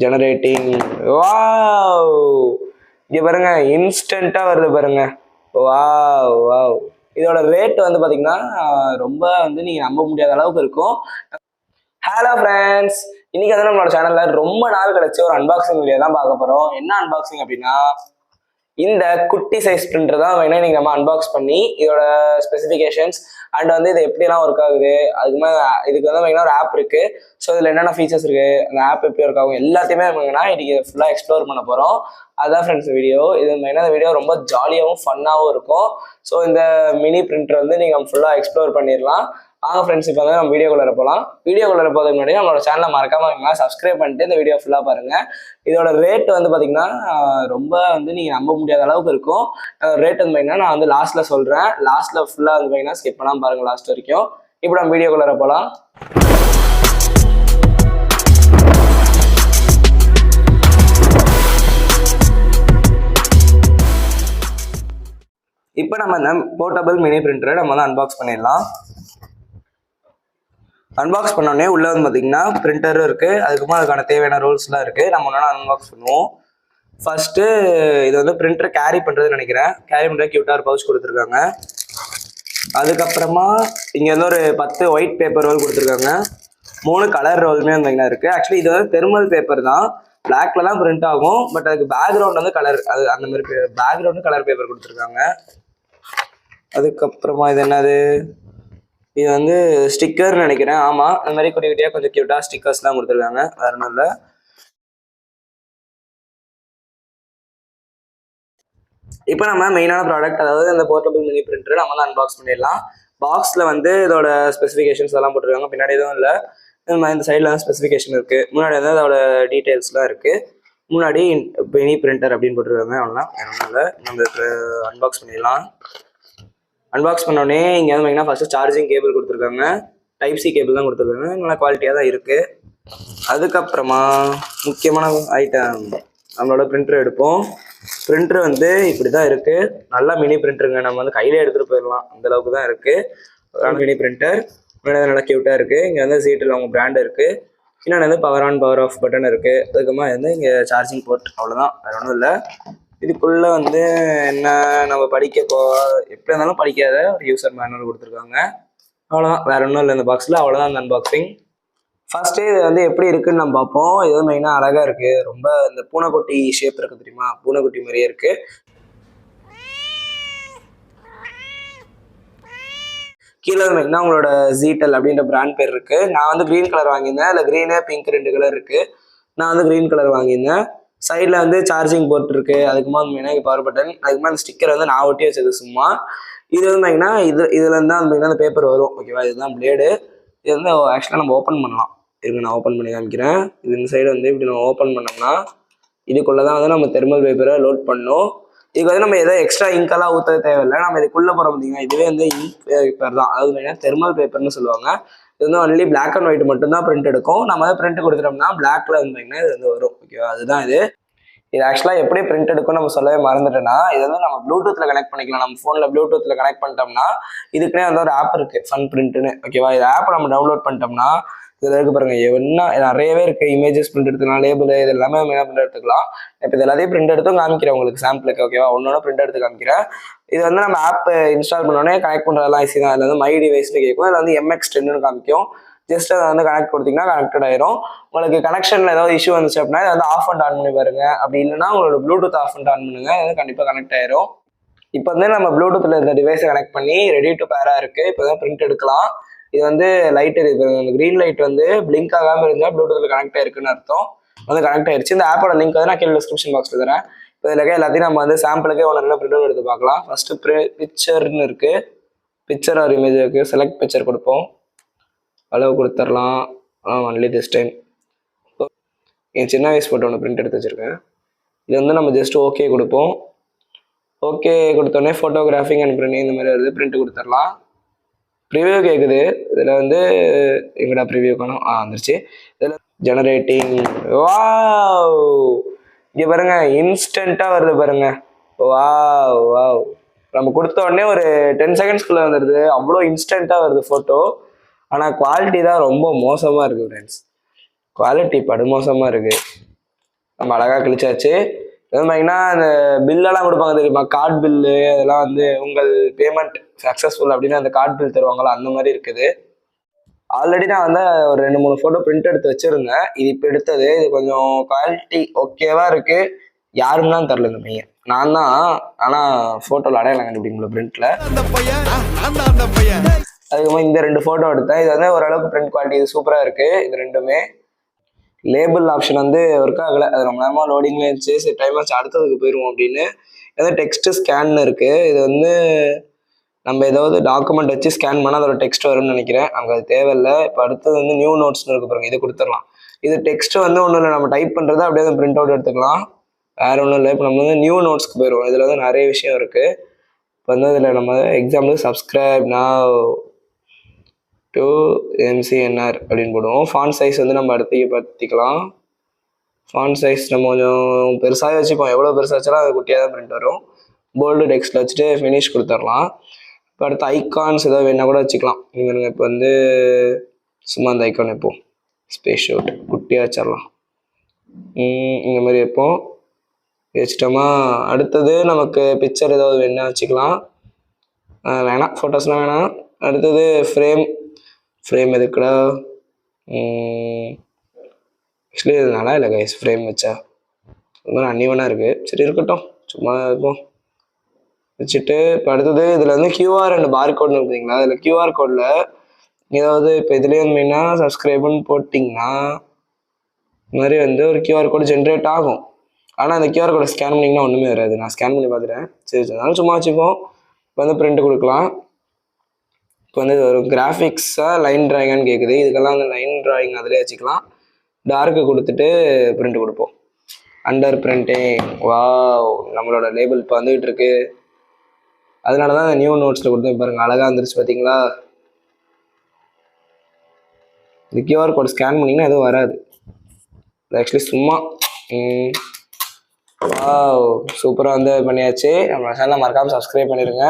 Generating. Wow, இங்க பாருங்க இன்ஸ்டன்ட்டா வருது பாருங்க. Wow wow. இதோட ரேட் வந்து பாத்தீங்கன்னா ரொம்ப வந்து நீங்க நம்ப முடியாத அளவுக்கு இருக்கும். ஹலோ ஃப்ரெண்ட்ஸ், இன்னைக்கு வந்து நம்மளோட சேனல்ல ரொம்ப நாள் கழிச்சு ஒரு அன்பாக்சிங் வீடியோ தான் பார்க்க போறோம். என்ன அன்பாக்சிங் அப்படின்னா, இந்த குட்டி சைஸ் பிரிண்டர் தான் வேணா நீங்க நம்ம அன்பாக்ஸ் பண்ணி இதோட ஸ்பெசிஃபிகேஷன்ஸ் அண்ட் வந்து இது எப்படிலாம் ஒர்க் ஆகுது, அதுக்கு மேலே இதுக்கு வந்து பார்த்தீங்கன்னா ஒரு ஆப் இருக்கு. ஸோ இதில் என்னென்ன ஃபீச்சர்ஸ் இருக்கு, அந்த ஆப் எப்படி ஒர்க் ஆகும் எல்லாத்தையுமே பார்த்தீங்கன்னா இன்னைக்கு ஃபுல்லாக எக்ஸ்ப்ளோர் பண்ண போகிறோம். அதான் ஃப்ரெண்ட்ஸ் வீடியோ. இது மெயினாக இந்த வீடியோ ரொம்ப ஜாலியாகவும் ஃபன்னாகவும் இருக்கும். ஸோ இந்த மினி பிரிண்டர் வந்து நீங்கள் ஃபுல்லாக எக்ஸ்ப்ளோர் பண்ணிடலாம். வாங்க ஃப்ரெண்ட்ஸ், இப்போ வந்து நம்ம வீடியோக்குள்ளே போகலாம். வீடியோக்குள்ளே போகிறதுக்கு முன்னாடி நம்மளோட சேனலை மறக்காம சப்ஸ்கிரைப் பண்ணிட்டு இந்த வீடியோ ஃபுல்லாக பாருங்க. இதோட ரேட் வந்து பார்த்தீங்கன்னா ரொம்ப வந்து நீங்கள் நம்ப முடியாத அளவுக்கு இருக்கும். ரேட் வந்து பார்த்தீங்கன்னா நான் வந்து லாஸ்ட்டில் சொல்கிறேன். லாஸ்ட்டில் ஃபுல்லாக வந்து பார்த்தீங்கன்னா ஸ்கிப் பண்ணாமல் பாருங்கள் லாஸ்ட் வரைக்கும். இப்போ நம்ம வீடியோக்குள்ளே போகலாம். இப்போ நம்ம இந்த போர்ட்டபிள் மினி பிரிண்டரை நம்ம வந்து அன்பாக்ஸ் பண்ணிடலாம். அன்பாக்ஸ் பண்ணோடனே உள்ளே வந்து பார்த்தீங்கன்னா பிரிண்டரும் இருக்குது, அதுக்கப்புறம் அதுக்கான தேவையான ரோல்ஸ்லாம் இருக்குது. நம்ம ஒன்றா அன்பாக்ஸ் பண்ணுவோம். ஃபர்ஸ்ட்டு இது வந்து பிரிண்டர் கேரி பண்ணுறதுன்னு நினைக்கிறேன். கேரி பண்ணுற கியூட்டார் பவுச் கொடுத்துருக்காங்க. அதுக்கப்புறமா இங்கே வந்து ஒரு 10 ஒயிட் பேப்பர் ரோல் கொடுத்துருக்காங்க. 3 கலர் ரோலுமே வந்து இருக்குது. ஆக்சுவலி இது வந்து தெர்மல் பேப்பர் தான், பிளாக்ல தான் பிரிண்ட் ஆகும். பட் அதுக்கு பேக்ரவுண்ட் வந்து கலர், அது அந்த மாதிரி பேக்ரவுண்டு கலர் பேப்பர் கொடுத்துருக்காங்க. அதுக்கப்புறமா இது என்னது, இது வந்து ஸ்டிக்கர்னு நினைக்கிறேன். ஆமாம், அந்த மாதிரி குட்டி குட்டியாக கொஞ்சம் கியூட்டாக ஸ்டிக்கர்ஸ்லாம் கொடுத்துருக்காங்க. வேற ஒன்றும் இல்லை. இப்போ நம்ம மெயினான ப்ராடக்ட், அதாவது அந்த போர்ட்டபிள் மினி பிரிண்டர் நம்ம வந்து அன்பாக்ஸ் பண்ணிடலாம். பாக்ஸில் வந்து இதோட ஸ்பெசிஃபிகேஷன்ஸ் எல்லாம் போட்டிருக்காங்க. பின்னாடி எதுவும் இல்லை, இந்த சைடில் வந்து ஸ்பெசிஃபிகேஷன் இருக்குது. முன்னாடி வந்து அதோட டீட்டெயில்ஸ்லாம் இருக்குது. முன்னாடி மினி பிரிண்டர் அப்படின்னு போட்டிருக்காங்க. அவ்வளோதான், வேற ஒன்றும் இல்லை. நம்ம அன்பாக்ஸ் பண்ணிடலாம். அன்பாக்ஸ் பண்ணோடனே இங்கே வந்து பார்த்தீங்கன்னா ஃபஸ்ட்டு சார்ஜிங் கேபிள் கொடுத்துருக்காங்க. டைப் சி கேபிள் தான் கொடுத்துருக்காங்க. நல்லா குவாலிட்டியாக தான் இருக்குது. அதுக்கப்புறமா முக்கியமான ஐட்டம், நம்மளோட பிரிண்டர் எடுப்போம். பிரிண்டர் வந்து இப்படி தான் இருக்குது. நல்லா மினி பிரிண்டருங்க, நம்ம வந்து கையிலே எடுத்துகிட்டு போயிடலாம், அந்த அளவுக்கு தான் இருக்குது மினி பிரிண்டர். நல்லா க்யூட்டாக இருக்குது. இங்கே வந்து சீட்டில் அவங்க பிராண்ட் இருக்குது. இன்னொன்று வந்து power on power off button இருக்குது. அதுக்கப்புறமா வந்து இங்கே சார்ஜிங் போர்ட். அவ்வளோதான், வேறு ஒன்றும் இல்லை. இதுக்குள்ளே வந்து என்ன நம்ம எப்படி இருந்தாலும் படிக்காத ஒரு யூசர் மேனுவல் கொடுத்துருக்காங்க. அவ்வளோதான், வேறு ஒன்றும் இல்லை இந்த பாக்ஸில். அவ்வளோதான் அந்த அன்பாக்சிங். ஃபர்ஸ்ட்டு இது வந்து எப்படி இருக்குன்னு நம்ம பார்ப்போம். இது வந்து மெயினாக அழகாக இருக்குது. ரொம்ப இந்த பூனைக்குட்டி ஷேப் இருக்குது தெரியுமா, பூனைக்குட்டி மாதிரியே இருக்குது. கீழே மெயினாக உங்களோட ஜீட்டல் அப்படின்ற பிராண்ட் பேர் இருக்குது. நான் வந்து க்ரீன் கலர் வாங்கியிருந்தேன். இல்லை க்ரீனு பிங்க் 2 கலர் இருக்குது. நான் வந்து க்ரீன் கலர் வாங்கியிருந்தேன். சைடில் வந்து சார்ஜிங் போர்ட் இருக்குது. அதுக்குமா வந்து மெயினாக பவர் பட்டன். அதுக்குமா அந்த ஸ்டிக்கர் வந்து நான் ஒட்டி வச்சது சும்மா. இது வந்து மெயினா இதுலேருந்து தான் மெயினாக அந்த பேப்பர் வரும். ஓகேவா, இதுதான் பிளேடு. இது வந்து ஆக்சுவலாக நம்ம ஓப்பன் பண்ணலாம். இருங்க, நான் ஓப்பன் பண்ணி காமிக்கிறேன். இது இந்த சைடு வந்து இப்படி நம்ம ஓப்பன் பண்ணோம்னா இதுக்குள்ளே தான் வந்து நம்ம தெர்மல் பேப்பரை லோட் பண்ணணும். இதுக்கு வந்து நம்ம எதாவது எக்ஸ்ட்ரா இங்கெல்லாம் ஊற்ற தேவையில்லை. நம்ம இதுக்குள்ளே போகிறோம் பார்த்தீங்கன்னா, இதுவே வந்து இங்க் பேப்பர் தான். அதாவது மெயினாக தெர்மல் பேப்பர்னு சொல்லுவாங்க. இது வந்து ஒன்லி பிளாக் அண்ட் ஒயிட் மட்டும்தான் பிரிண்ட் எடுக்கும். நம்ம வந்து பிரிண்ட் கொடுத்துட்டோம்னா பிளாக்ல இருந்தீங்கன்னா இது வந்து வரும். ஓகேவா, அதுதான் இது. இது ஆக்சுவலாக எப்படி பிரிண்ட் எடுக்கும் நம்ம சொல்லவே மறந்துட்டேன்னா, இது வந்து நம்ம ப்ளூடூத்தில் கனெக்ட் பண்ணிக்கலாம். நம்ம ஃபோனில் ப்ளூடூத்தில் கனெக்ட் பண்ணிட்டோம்னா இதுக்குன்னே வந்து ஒரு ஆப் இருக்குது, ஃபன் பிரிண்ட்னு. ஓகேவா, இது ஆப் நம்ம டவுன்லோட் பண்ணிட்டோம்னா இதில் இருக்கு பாருங்க, என்ன நிறையவே இருக்குது. இமேஜஸ் பிரிண்ட் எடுத்துக்கலாம், லேபிள், இது எல்லாமே மெயினாக பிரிண்ட் எடுத்துக்கலாம். இப்போ இது எல்லாத்தையும் பிரிண்ட் எடுத்தும் காமிக்கிறேன் உங்களுக்கு சாம்பிளுக்கு. ஓகேவா, ஒன்னொன்று பிரிண்ட் எடுத்து காமிக்கிறேன். இது வந்து நம்ம ஆப் இன்ஸ்டால் பண்ணோடனே கனெக்ட் பண்ணுறதெல்லாம் ஈஸி தான். அதில் வந்து மை டிவைஸ்னு கேட்கும். அதில் வந்து MX10ன்னு காமிக்கும். ஜஸ்ட் அதை வந்து கனெக்ட் கொடுத்தீங்கன்னா கனெக்டட் ஆயிரும். உங்களுக்கு கனெக்ஷனில் ஏதாவது இஷ்யூ வந்துச்சு அப்படின்னா இதை வந்து ஆஃப் அண்ட் ஆன் பண்ணி பாருங்க. அப்படி இல்லைன்னா உங்களோட ப்ளூடூத் ஆஃப் அண்ட் ஆன் பண்ணுங்க, இது கண்டிப்பாக கனெக்ட் ஆயிரும். இப்போ வந்து நம்ம ப்ளூடூத்தில் இந்த டிவைஸை கனெக்ட் பண்ணி ரெடி டு பேராக இருக்குது. இப்போ தான் பிரிண்ட் எடுக்கலாம். இது வந்து லைட் இருக்குது, அந்த க்ரீன் லைட் வந்து பிளிங்க் ஆகாமல் இருந்தால் ப்ளூடூத்தில் கனெக்ட் ஆயிருக்குன்னு அர்த்தம். வந்து கனெக்ட் ஆயிடுச்சு. இந்த ஆப்போட லிங்க் வந்து நான் கீழே டிஸ்கிரிப்ஷன் பாக்ஸில் தரேன். இப்போ இதில் எல்லாத்தையும் நம்ம வந்து சாம்பிளுக்கே ஒன்று பிரிண்ட் எடுத்து பார்க்கலாம். ஃபர்ஸ்ட் பிக்சர்னு இருக்குது, பிக்சர் ஆர் இமேஜ் இருக்குது. செலக்ட் பிக்சர் கொடுப்போம், அளவு கொடுத்துடலாம். Only this time. என் சின்ன வயசு போட்டோ ஒன்று பிரிண்ட் எடுத்து வச்சுருக்கேன். இது வந்து நம்ம ஜஸ்ட் ஓகே கொடுப்போம். ஓகே கொடுத்தோடனே ஃபோட்டோகிராஃபிங் அண்ட் பிரிண்டிங் இந்த மாதிரி வருது. பிரிண்ட் கொடுத்துடலாம். ப்ரிவியூ கேட்குது. இதில் வந்து எங்கடா ப்ரிவியூ காணும், வந்துருச்சு. இதில் ஜெனரேட்டிங். வாவ், இங்கே பாருங்க இன்ஸ்டண்ட்டாக வருது பாருங்க. Wow wow. நம்ம கொடுத்த உடனே ஒரு 10 செகண்ட்ஸ்குள்ளே வந்துடுது. அவ்வளோ இன்ஸ்டண்ட்டாக வருது ஃபோட்டோ. ஆனால் குவாலிட்டி தான் ரொம்ப மோசமாக இருக்குது ஃப்ரெண்ட்ஸ். குவாலிட்டி படுமோசமாக இருக்குது. நம்ம அழகாக கிழிச்சாச்சு. அது மாதிரினா அந்த பில்லெல்லாம் கொடுப்பாங்க தெரியுமா, கார்டு பில்லு, அதெல்லாம் வந்து உங்கள் பேமெண்ட் சக்ஸஸ்ஃபுல் அப்படின்னு அந்த கார்டு பில் தருவாங்களா, அந்த மாதிரி இருக்குது. ஆல்ரெடி நான் வந்து ஒரு 2-3 ஃபோட்டோ பிரிண்ட் எடுத்து வச்சிருந்தேன். இது இப்போ எடுத்தது. இது கொஞ்சம் குவாலிட்டி ஓகேவா இருக்கு. யாருன்னு தான் தெரில இந்த பையன். நான் தான், ஆனால் ஃபோட்டோவில் அடையாளம் கண்டுபிடிக்கல பிரிண்ட்ல. அதுக்கப்புறம் இந்த 2 ஃபோட்டோ எடுத்தேன். இது வந்து ஓரளவுக்கு பிரிண்ட் குவாலிட்டி இது சூப்பராக இருக்கு. இது ரெண்டுமே லேபிள் ஆப்ஷன் வந்து ஒர்க் ஆகலை. அது ரொம்ப நேரமாக லோடிங்ல இருந்துச்சு. சரி டைம் ஆச்சு, அடுத்ததுக்கு போயிடுவோம் அப்படின்னு. ஏதாவது டெக்ஸ்ட் ஸ்கேன் இருக்கு. இது வந்து நம்ம ஏதாவது டாக்குமெண்ட் வச்சு ஸ்கேன் பண்ணால் அதோட டெக்ஸ்ட் வரும்னு நினைக்கிறேன். நமக்கு அது தேவையில்லை. இப்போ அடுத்தது வந்து நியூ நோட்ஸ்னு இருக்கு பாருங்க, இது கொடுத்துடலாம். இது டெக்ஸ்ட் வந்து ஒன்றும் இல்லை, நம்ம டைப் பண்ணுறதை அப்படியே வந்து பிரிண்ட் அவுட் எடுத்துக்கலாம். வேற ஒன்றும் இல்லை. இப்போ நம்ம வந்து நியூ நோட்ஸ்க்கு போயிடுவோம். இதில் வந்து நிறைய விஷயம் இருக்குது. இப்போ வந்து இதில் நம்ம example subscribe now to MCNR அப்படின்னு போடுவோம். ஃபாண்ட் சைஸ் வந்து நம்ம அடுத்து பற்றிக்கலாம். ஃபாண்ட் சைஸ் நம்ம கொஞ்சம் பெருசாக வச்சுப்போம். எவ்வளோ பெருசாக வச்சாலும் அது குட்டியாக தான் பிரிண்ட் வரும். போல்டு டெக்ஸ்ட்டில் வச்சுட்டு ஃபினிஷ் கொடுத்துடலாம். இப்போ அடுத்து ஐக்கான்ஸ் ஏதாவது வேணால் கூட வச்சுக்கலாம். நீங்கள் இப்போ வந்து சும்மா அந்த ஐக்கான் வைப்போம். ஸ்பேஸ் ஷூட் குட்டியாக வச்சிடலாம். இந்த மாதிரி வைப்போம். வச்சிட்டோமா. அடுத்தது நமக்கு பிக்சர் ஏதாவது வேணால் வச்சுக்கலாம். வேணாம், ஃபோட்டோஸ்லாம் வேணாம். அடுத்தது ஃப்ரேம் எதுக்குடா? ஆக்சுவலி இது நல்லா இல்லை கைஸ், ஃப்ரேம் வச்சா அது மாதிரி அன்னிவனாக இருக்குது. சரி இருக்கட்டும், சும்மா இருக்கும் வச்சுட்டு. இப்போ அடுத்தது இதில் வந்து கியூஆர் அண்ட் பார் கோட்னு இருக்குதுங்களா, அதில் கியூஆர் கோடில் ஏதாவது இப்போ இதுலேயே வந்து மெயினாக சப்ஸ்கிரைப்னு போட்டிங்கன்னா இந்த மாதிரி வந்து ஒரு கியூஆர் கோடு ஜென்ரேட் ஆகும். ஆனால் அந்த கியூஆர் கோடை ஸ்கேன் பண்ணிங்கன்னா ஒன்றுமே வராது. நான் ஸ்கேன் பண்ணி பார்த்துட்டேன். சரி அதனால சும்மா வச்சுப்போம். இப்போ வந்து பிரிண்ட் கொடுக்கலாம். இப்போ வந்து இது ஒரு கிராஃபிக்ஸாக லைன் ட்ராயிங்கான்னு கேட்குது. இதுக்கெல்லாம் வந்து லைன் ட்ராயிங் அதிலே வச்சுக்கலாம். டார்க்கு கொடுத்துட்டு பிரிண்ட் கொடுப்போம். Under printing. வாவ், நம்மளோட லேபிள் இப்போ வந்துகிட்டு இருக்கு. அதனால தான் நியூ நோட்ஸில் கொடுத்து பாருங்கள், அழகாக வந்துருச்சு பார்த்தீங்களா. இது கியூஆர் கோட் ஸ்கேன் பண்ணிங்கன்னா எதுவும் வராது. இது ஆக்சுவலி சும்மா வாவ் சூப்பராக வந்து பண்ணியாச்சு. நம்ம சேனலை மறக்காமல் சப்ஸ்கிரைப் பண்ணிடுங்க.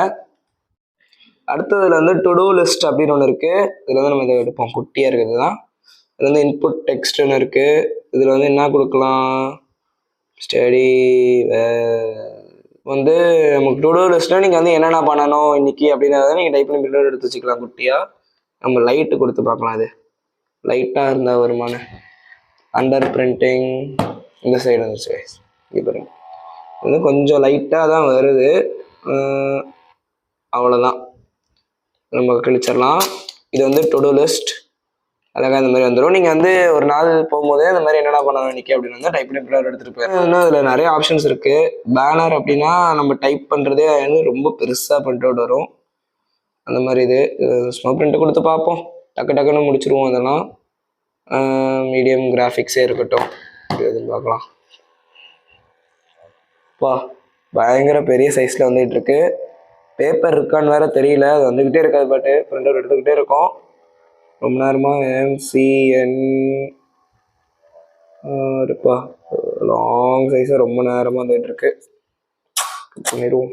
அடுத்ததுல வந்து டு டூ லிஸ்ட் அப்படின்னு ஒன்று இருக்குது. இதில் வந்து நம்ம இதை எடுப்போம். குட்டியாக இருக்குது தான். இதில் வந்து இன்புட் டெக்ஸ்ட்னு இருக்குது. இதில் வந்து என்ன கொடுக்கலாம், ஸ்டடி வந்து நமக்கு டு டூ லிஸ்ட்டில் நீங்கள் வந்து என்னென்ன பண்ணணும் இன்னைக்கு அப்படின்றத நீங்கள் டைப் பண்ணி பிரிண்ட் எடுத்து வச்சுக்கலாம் குட்டியாக. நம்ம லைட்டு கொடுத்து பார்க்கலாம். அது லைட்டாக இருந்தால் வருமான. அண்டர் பிரிண்டிங் இந்த சைடு வந்துச்சு. இங்கே பாருங்க, வந்து கொஞ்சம் லைட்டாக தான் வருது. அவ்வளோதான், நம்ம கிழிச்சிடலாம். இது வந்து டு டூ லிஸ்ட் அழகாக இந்த மாதிரி வந்துடும். நீங்கள் வந்து ஒரு நாள் போகும்போதே இந்த மாதிரி என்னென்ன பண்ணணும் இன்னைக்கு அப்படின்னு வந்து டைப் பண்ணி பிரிண்ட் எடுத்துகிட்டு போயிடும். இன்னும் அதில் நிறைய ஆப்ஷன்ஸ் இருக்குது. பேனர் அப்படின்னா நம்ம டைப் பண்ணுறதே வந்து ரொம்ப பெருசாக பிரிண்ட் அவுட் வரும். அந்த மாதிரி இது சும்மா பிரிண்ட் கொடுத்து பார்ப்போம். டக்குன்னு முடிச்சிருவோம். அதெல்லாம் மீடியம் கிராஃபிக்ஸே இருக்கட்டும். எதுன்னு பார்க்கலாம். பயங்கர பெரிய சைஸில் வந்துகிட்டு இருக்கு. பேப்பர் இருக்கான்னு வேற தெரியல. அது வந்துக்கிட்டே இருக்காது, பட்டு பிரிண்ட் அவுட் எடுத்துக்கிட்டே இருக்கும் ரொம்ப நேரமாக. MCN இருப்பா, லாங் சைஸாக ரொம்ப நேரமாக வந்துட்டு இருக்கு. பண்ணிடுவோம்.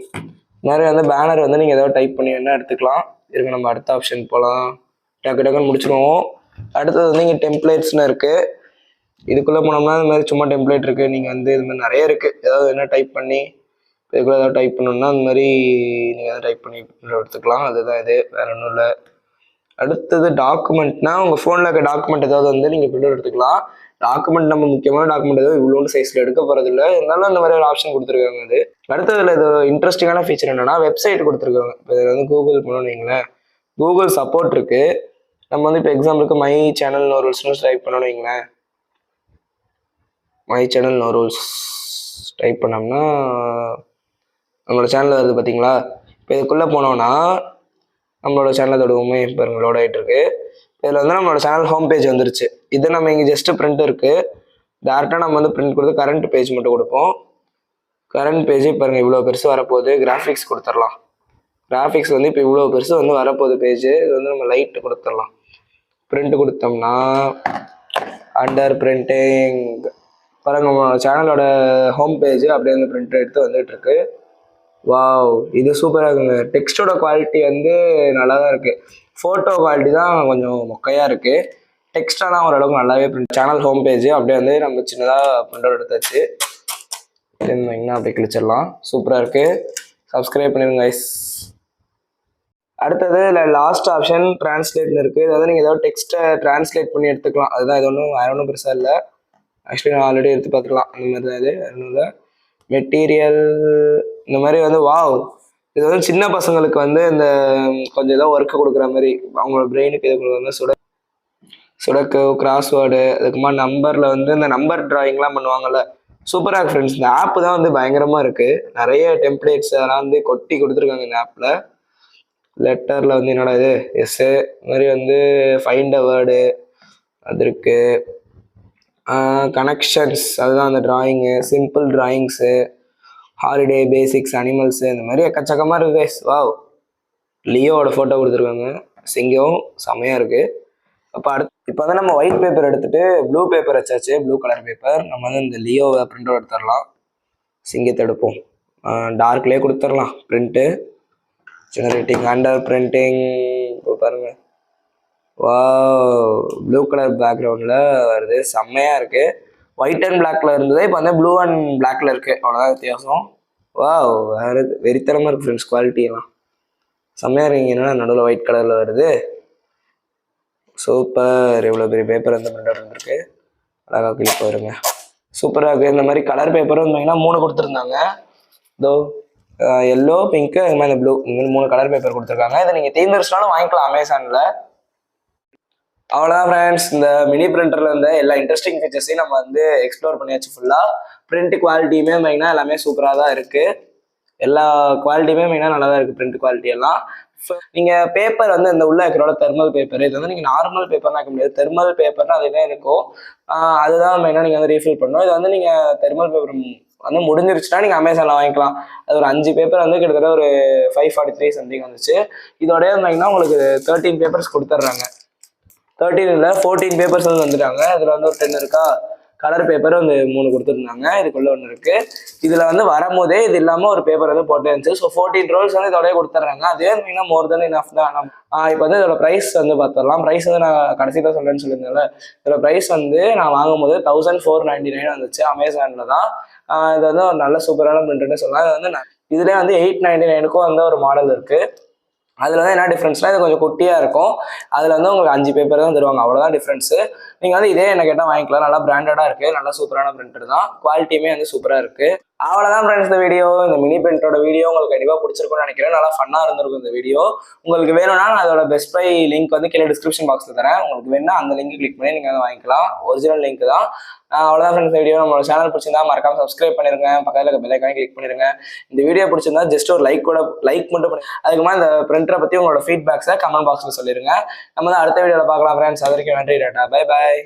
மாதிரி வந்து பேனர் வந்து நீங்கள் ஏதாவது டைப் பண்ணி வேணால் எடுத்துக்கலாம். இருக்கு, நம்ம அடுத்த ஆப்ஷன் போகலாம். டக்குன்னு முடிச்சிடுவோம். அடுத்தது வந்து இங்கே டெம்ப்ளேட்ஸ்னு இருக்குது. இதுக்குள்ளே போனோம்னா இந்த மாதிரி சும்மா டெம்ப்ளேட் இருக்குது. நீங்கள் வந்து இது மாதிரி நிறைய இருக்குது. ஏதாவது என்ன டைப் பண்ணி இதுக்குள்ளே ஏதாவது டைப் பண்ணணும்னா அந்த மாதிரி நீங்கள் எதாவது டைப் பண்ணி எடுத்துக்கலாம். அதுதான் இது, வேறு ஒன்றும் இல்லை. அடுத்தது டாக்குமெண்ட்னா உங்கள் ஃபோனில் இருக்க டாக்குமெண்ட் ஏதாவது வந்து நீங்கள் பிரிண்ட் எடுத்துக்கலாம். டாக்குமெண்ட் நம்ம முக்கியமான டாக்குமெண்ட் ஏதாவது இவ்வளோண்டு சைஸில் எடுக்க போகிறது இல்லை, இருந்தாலும் அந்த மாதிரி ஒரு ஆப்ஷன் கொடுத்துருக்காங்க. அது அடுத்ததில் இது இன்ட்ரெஸ்டிங்கான ஃபீச்சர் என்னென்னா வெப்சைட் கொடுத்துருக்காங்க. இப்போ இதில் வந்து கூகுள் பண்ணணும்னு வைங்களேன், கூகுள் சப்போர்ட் இருக்குது. நம்ம வந்து இப்போ எக்ஸாம்பிளுக்கு மை சேனல் நோ ரூல்ஸ்னு டைப் பண்ணணும்னு வைங்களேன். My channel no rules type பண்ணோம்னா நம்மளோட சேனல் வருது பார்த்தீங்களா. இப்போ இதுக்குள்ளே போனோம்னா நம்மளோட சேனல் தொடுவோமே பாருங்க, லோட் ஆகிட்டு இருக்கு. இதில் வந்து நம்மளோட சேனல் ஹோம் பேஜ் வந்துருச்சு. இது நம்ம இங்கே ஜஸ்ட் பிரிண்ட் இருக்குது. டேரெக்டாக நம்ம வந்து பிரிண்ட் கொடுத்து கரண்ட் பேஜ் மட்டும் கொடுப்போம். கரண்ட் பேஜ் பாருங்கள் இவ்வளோ பெருசு வரப்போகுது. கிராஃபிக்ஸ் கொடுத்துடலாம். கிராஃபிக்ஸ் வந்து இப்போ இவ்வளோ பெருசு வந்து வரப்போகுது பேஜ். இது வந்து நம்ம லைட்டு கொடுத்துடலாம். பிரிண்ட் கொடுத்தோம்னா அண்டர் பிரிண்டிங் பாருங்க, நம்ம சேனலோட ஹோம் பேஜ் அப்படியே வந்து பிரிண்ட் எடுத்து வந்துட்டு இருக்கு. வாவ், இது சூப்பராக இருக்குங்க. டெக்ஸ்டோட குவாலிட்டி வந்து நல்லா தான் இருக்குது. ஃபோட்டோ குவாலிட்டி தான் கொஞ்சம் மொக்கையாக இருக்குது. டெக்ஸ்டாலாம் ஓரளவுக்கு நல்லாவே பிரிண்ட். சேனல் ஹோம் பேஜ் அப்படியே வந்து நம்ம சின்னதாக பிரிண்ட் அவுட் எடுத்தாச்சு. என்ன அப்படியே கிழிச்சிடலாம். சூப்பராக இருக்குது. சப்ஸ்கிரைப் பண்ணிடுங்க கைஸ். அடுத்தது லாஸ்ட் ஆப்ஷன் டிரான்ஸ்லேட்னு இருக்குது. இது வந்து நீங்கள் ஏதோ டெக்ஸ்ட்டை டிரான்ஸ்லேட் பண்ணி எடுத்துக்கலாம். அதுதான் இது ஒன்றும் பெருசாக இல்லை. ஆக்சுவலி நான் ஆல்ரெடி எடுத்து பார்த்துக்கலாம். அந்த மாதிரி தான் இது. அதனால மெட்டீரியல் இந்த மாதிரி வந்து வாவ், இது வந்து சின்ன பசங்களுக்கு வந்து இந்த கொஞ்சம் ஏதோ ஒர்க்கு கொடுக்குற மாதிரி அவங்களோட பிரெயினுக்கு இது வந்து சுடக்கு கிராஸ்வேர்டு அதுக்குமா நம்பரில் வந்து இந்த நம்பர் டிராயிங்லாம் பண்ணுவாங்கல்ல. சூப்பராக இருக்கு ஃப்ரெண்ட்ஸ். இந்த ஆப் தான் வந்து பயங்கரமாக இருக்குது. நிறைய டெம்ப்ளேட்ஸ் அதெல்லாம் வந்து கொட்டி கொடுத்துருக்காங்க இந்த ஆப்பில். லெட்டரில் வந்து என்னோட இது எஸ்ஸு இது மாதிரி வந்து ஃபைண்ட் அ வேர்டு அது இருக்குது. கனெக்ஷன்ஸ் அதுதான் அந்த drawing, simple drawings, holiday basics, animals, இந்த மாதிரி எக்கச்சக்கமாக இருக்குது கைஸ். வாவ், லியோவோட ஃபோட்டோ கொடுத்துருக்காங்க. சிங்கம் செம்மையாக இருக்குது. இப்போ வந்து நம்ம ஒயிட் பேப்பர் எடுத்துகிட்டு ப்ளூ பேப்பர் வச்சாச்சு. Blue colour paper. நம்ம வந்து இந்த லியோவை பிரிண்ட் அவுட் எடுத்துடலாம். சிங்கத்தை எடுப்போம். டார்க்லேயே கொடுத்துடலாம் பிரிண்ட்டு. Generating under printing. இப்போ பாருங்கள், வா, ப்ளூ கலர் பேக்ரவுண்டில் வருது. செம்மையாக இருக்குது. ஒயிட் அண்ட் பிளாக்ல இருந்தது, இப்போ வந்து ப்ளூ அண்ட் பிளாக்ல இருக்குது. அவ்வளோதான் வித்தியாசம். வா, வேறு வெறித்தனமாக இருக்குது ஃப்ரெண்ட்ஸ். குவாலிட்டியெல்லாம் செம்மையாக இருக்குங்க. என்னன்னா நடுவில் ஒயிட் கலரில் வருது. சூப்பர். இவ்வளோ பெரிய பேப்பர் வந்து பிரிண்ட் அவுட் வந்துருக்கு. அழகாக கிளிக் வருங்க. சூப்பராக இருக்குது. இந்த மாதிரி கலர் பேப்பரும் இருந்தீங்கன்னா 3 கொடுத்துருந்தாங்க. இதோ எல்லோ, பிங்க்கு, அது மாதிரி ப்ளூ, இந்த மாதிரி 3 கலர் பேப்பர் கொடுத்துருக்காங்க. இதை நீங்கள் தீர்ந்துருச்சுனாலும் வாங்கிக்கலாம் அமேசானில். அவ்வளோதான் ஃப்ரெண்ட்ஸ். இந்த மினி பிரிண்டரில் இருந்த எல்லா இன்ட்ரெஸ்டிங் ஃபீச்சர்ஸையும் நம்ம வந்து எக்ஸ்ப்ளோர் பண்ணியாச்சு ஃபுல்லாக. பிரிண்ட் குவாலிட்டியுமே மெயினாக எல்லாமே சூப்பராக தான் இருக்குது. எல்லா குவாலிட்டியுமே மெயினாக நல்லா தான் இருக்குது. பிரிண்ட் குவாலிட்டி எல்லாம். நீங்கள் பேப்பர் வந்து இந்த உள்ள இருக்கிறோட தெர்மல் பேப்பர், இது வந்து நீங்கள் நார்மல் பேப்பர்னா வைக்க முடியாது. தெர்மல் பேப்பர்னா அதுதான் இருக்கும். அதுதான் மெயினாக நீங்கள் வந்து ரீஃபில் பண்ணணும். இது வந்து நீங்கள் தெர்மல் பேப்பர் வந்து முடிஞ்சிருச்சுன்னா நீங்கள் அமேசானில் வாங்கிக்கலாம். அது ஒரு 5 பேப்பர் வந்து கிட்டத்தட்ட ஒரு 543 சம்திங் வந்துச்சு. இதோடய இருந்தீங்கன்னா உங்களுக்கு 13 பேப்பர்ஸ் கொடுத்துட்றாங்க. 13 இல்லை 14 பேப்பர்ஸ் வந்து வந்துட்டாங்க. இதில் வந்து ஒரு 10 இருக்கா. கலர் பேப்பர் வந்து 3 கொடுத்துருந்தாங்க. இதுக்குள்ள 1 இருக்கு. இதில் வந்து வரும்போதே இது இல்லாமல் ஒரு பேப்பர் வந்து போட்டு இருந்துச்சு. ஸோ 14 ரோல்ஸ் வந்து இதோடய கொடுத்துட்றாங்க. அதே மீனா மோர் தென் இனஃப் தான். இப்போ வந்து இதோட ப்ரைஸ் வந்து பார்த்துடலாம். ப்ரைஸ் வந்து நான் கடைசி தான் சொல்கிறேன்னு சொல்லியிருந்தேன்ல. இதோட ப்ரைஸ் வந்து நான் வாங்கும்போது 1499 வந்துச்சு. அமேசானில் தான். இது வந்து ஒரு நல்ல சூப்பரான பிரிண்ட்னு சொல்லலாம். இது வந்து இதுலேயே வந்து 899க்கும் வந்து ஒரு மாடல் இருக்குது. அதில் வந்து என்ன டிஃப்ரென்ஸ்னால் இது கொஞ்சம் குட்டியாக இருக்கும். அதில் வந்து உங்களுக்கு 5 பேப்பர் தான் தருவாங்க. அவ்வளோதான் டிஃப்ரென்ஸு. நீங்கள் வந்து இதே என்ன கேட்டால் வாங்கிக்கலாம். நல்லா பிராண்டடாக இருக்குது. நல்லா சூப்பரான பிரிண்டர் தான். குவாலிட்டியுமே வந்து சூப்பராக இருக்குது. அவ்வளோதான் ஃப்ரெண்ட்ஸ் இந்த வீடியோ. இந்த மினி பிரிண்டரோட வீடியோ உங்களுக்கு கண்டிப்பாக பிடிச்சிருக்கும்னு நினைக்கிறேன். நல்லா ஃபன்னாக இருந்திருக்கும் இந்த வீடியோ. உங்களுக்கு வேணும்னா நான் அதோட பெஸ்ட் பை லிங்க் வந்து கீழே டிஸ்கிரிப்ஷன் பாக்ஸில் தரேன். உங்களுக்கு வேணும்னா அந்த லிங்க் கிளிக் பண்ணி நீங்கள் வந்து வாங்கிக்கலாம். ஒரிஜினல் லிங்க் தான். அவ்வளோதான் ஃப்ரெண்ட்ஸ் இந்த வீடியோ. நம்மளோட சேனல் பிடிச்சிருந்தா மறக்காம சப்ஸ்கிரைப் பண்ணிருங்க. பக்கத்தில் இருக்க பெல் ஐகானை கிளிக் பண்ணிருங்க. இந்த வீடியோ பிடிச்சிருந்தா ஜஸ்ட் ஒரு லைக் மட்டும் பண்ணி அதுக்கு மேலே இந்த பிரிண்டரை பற்றி உங்களோட ஃபீட்பேக்ஸை கமெண்ட் பாக்ஸில் சொல்லிடுங்க. நம்ம தான் அடுத்த வீடியோவில் பார்க்கலாம் ஃப்ரெண்ட்ஸ். அது வரைக்கும் நன்றி. Tata, bye bye.